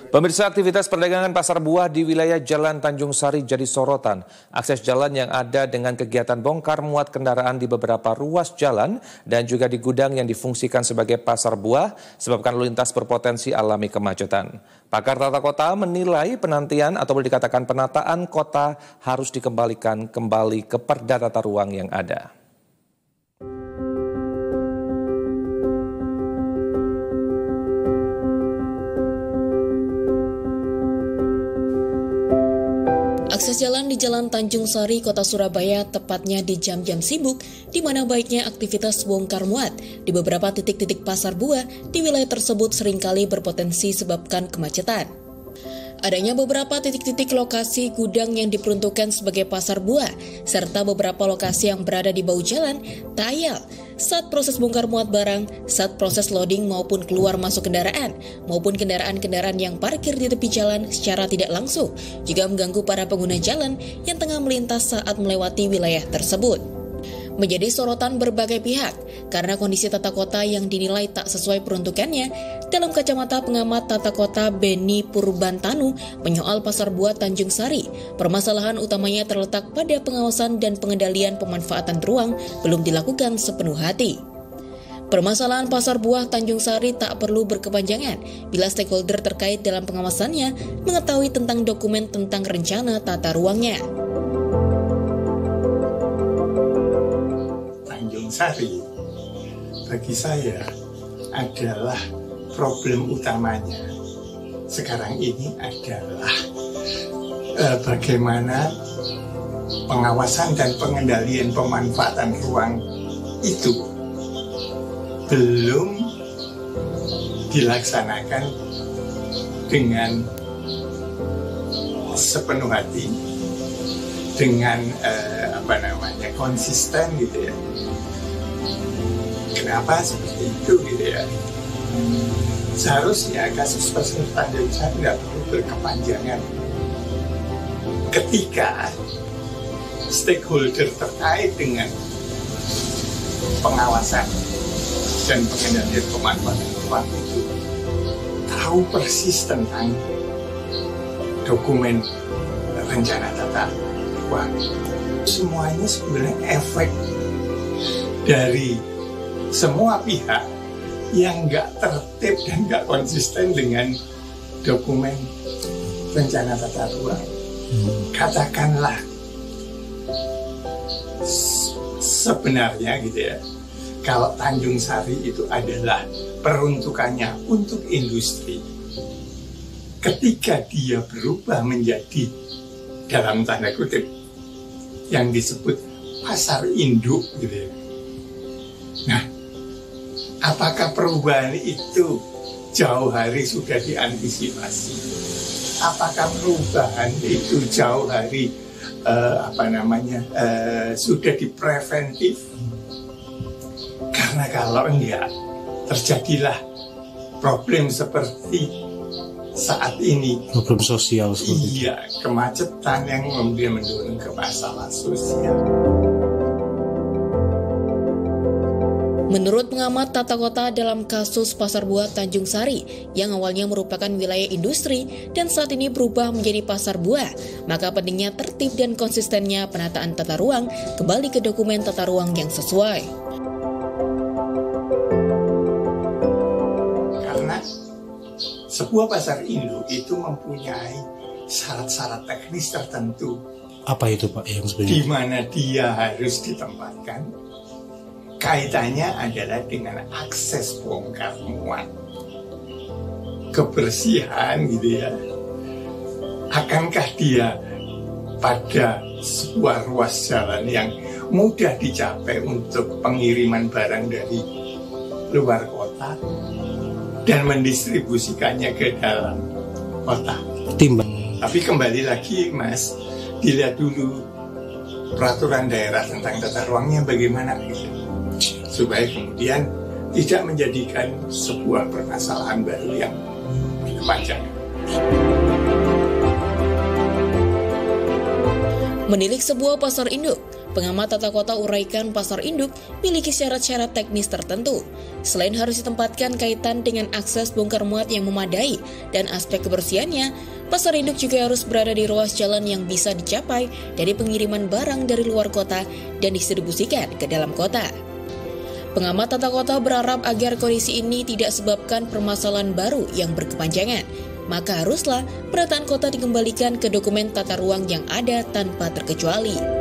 Pemirsa, aktivitas perdagangan pasar buah di wilayah Jalan Tanjung Sari jadi sorotan. Akses jalan yang ada dengan kegiatan bongkar muat kendaraan di beberapa ruas jalan dan juga di gudang yang difungsikan sebagai pasar buah sebabkan lalu lintas berpotensi alami kemacetan. Pakar tata kota menilai penantian atau boleh dikatakan penataan kota harus dikembalikan kembali ke perda tata ruang yang ada. Akses jalan di Jalan Tanjung Sari, Kota Surabaya, tepatnya di jam-jam sibuk, di mana baiknya aktivitas bongkar muat di beberapa titik-titik pasar buah di wilayah tersebut seringkali berpotensi sebabkan kemacetan. Adanya beberapa titik-titik lokasi gudang yang diperuntukkan sebagai pasar buah, serta beberapa lokasi yang berada di bahu jalan, tak ayal saat proses bongkar muat barang, saat proses loading maupun keluar masuk kendaraan, maupun kendaraan-kendaraan yang parkir di tepi jalan secara tidak langsung, juga mengganggu para pengguna jalan yang tengah melintas saat melewati wilayah tersebut. Menjadi sorotan berbagai pihak karena kondisi tata kota yang dinilai tak sesuai peruntukannya. Dalam kacamata pengamat tata kota Beni Purbantanu menyoal pasar buah Tanjung Sari, permasalahan utamanya terletak pada pengawasan dan pengendalian pemanfaatan ruang belum dilakukan sepenuh hati. Permasalahan pasar buah Tanjung Sari tak perlu berkepanjangan bila stakeholder terkait dalam pengawasannya mengetahui tentang dokumen tentang rencana tata ruangnya. Sari bagi saya adalah problem utamanya sekarang ini adalah bagaimana pengawasan dan pengendalian pemanfaatan ruang itu belum dilaksanakan dengan sepenuh hati, dengan konsisten gitu ya. Kenapa seperti itu gitu ya? Seharusnya kasus pasar Tanjung Sari tidak perlu berkepanjangan ketika stakeholder terkait dengan pengawasan dan pengendalian pemanfaatan ruang itu tahu persis tentang dokumen rencana tata ruang. Semuanya sebenarnya efek dari semua pihak yang nggak tertib dan nggak konsisten dengan dokumen rencana tata ruang. Katakanlah sebenarnya gitu ya, kalau Tanjung Sari itu adalah peruntukannya untuk industri, ketika dia berubah menjadi dalam tanda kutip yang disebut pasar induk gitu ya. Nah, apakah perubahan itu jauh hari sudah diantisipasi? Apakah perubahan itu jauh hari sudah dipreventif? Karena kalau enggak, terjadilah problem seperti saat ini. Problem sosial seperti itu. Iya, kemacetan yang kemudian mendorong ke masalah sosial. Menurut pengamat tata kota dalam kasus pasar buah Tanjung Sari yang awalnya merupakan wilayah industri dan saat ini berubah menjadi pasar buah, maka pentingnya tertib dan konsistennya penataan tata ruang kembali ke dokumen tata ruang yang sesuai. Karena sebuah pasar induk itu mempunyai syarat-syarat teknis tertentu. Apa itu Pak yang sebenarnya? Di mana dia harus ditempatkan. Kaitannya adalah dengan akses bongkar muat, kebersihan gitu ya. Akankah dia pada sebuah ruas jalan yang mudah dicapai untuk pengiriman barang dari luar kota dan mendistribusikannya ke dalam kota? Timbang. Tapi kembali lagi Mas, dilihat dulu peraturan daerah tentang tata ruangnya bagaimana gitu, supaya kemudian tidak menjadikan sebuah permasalahan baru yang berkepanjangan. Menilik sebuah pasar induk, Pengamat tata kota uraikan pasar induk memiliki syarat-syarat teknis tertentu. Selain harus ditempatkan kaitan dengan akses bongkar muat yang memadai dan aspek kebersihannya, pasar induk juga harus berada di ruas jalan yang bisa dicapai dari pengiriman barang dari luar kota dan distribusikan ke dalam kota. Pengamat tata kota berharap agar kondisi ini tidak sebabkan permasalahan baru yang berkepanjangan. Maka haruslah penataan kota dikembalikan ke dokumen tata ruang yang ada tanpa terkecuali.